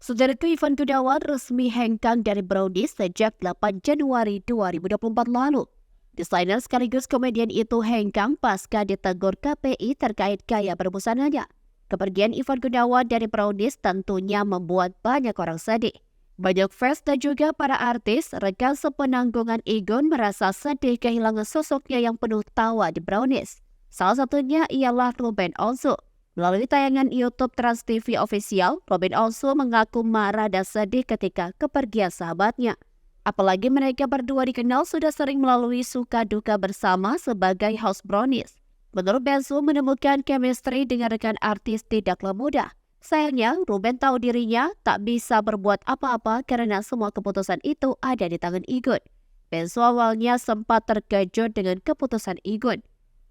Saudaraku, Ivan Gunawan resmi hengkang dari Brownies sejak 8 Januari 2024 lalu. Desainer sekaligus komedian itu hengkang pasca ditegur KPI terkait gaya berbusananya. Kepergian Ivan Gunawan dari Brownies tentunya membuat banyak orang sedih. Banyak fans dan juga para artis, rekan sepenanggungan Igun merasa sedih kehilangan sosoknya yang penuh tawa di Brownies. Salah satunya ialah Ruben Onsu. Melalui tayangan YouTube Trans TV Official, Ruben Onsu mengaku marah dan sedih ketika kepergian sahabatnya. Apalagi mereka berdua dikenal sudah sering melalui suka duka bersama sebagai host Brownies. Menurut Bensu, menemukan chemistry dengan rekan artis tidaklah mudah. Sayangnya, Ruben tahu dirinya tak bisa berbuat apa-apa karena semua keputusan itu ada di tangan Igun. Bensu awalnya sempat terkejut dengan keputusan Igun.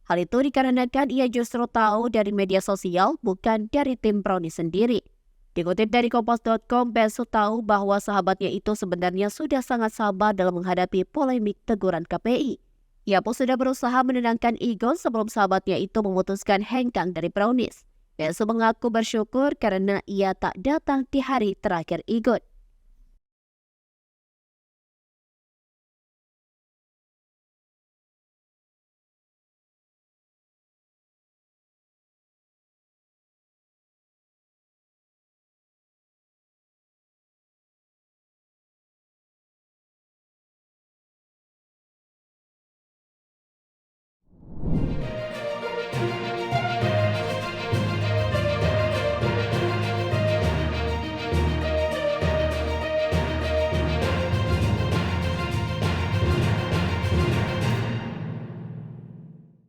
Hal itu dikarenakan ia justru tahu dari media sosial, bukan dari tim Brownies sendiri. Dikutip dari Kompas.com, Bensu tahu bahwa sahabatnya itu sebenarnya sudah sangat sabar dalam menghadapi polemik teguran KPI. Ia pun sudah berusaha menenangkan Igun sebelum sahabatnya itu memutuskan hengkang dari Brownies. Bensu mengaku bersyukur karena ia tak datang di hari terakhir Igun.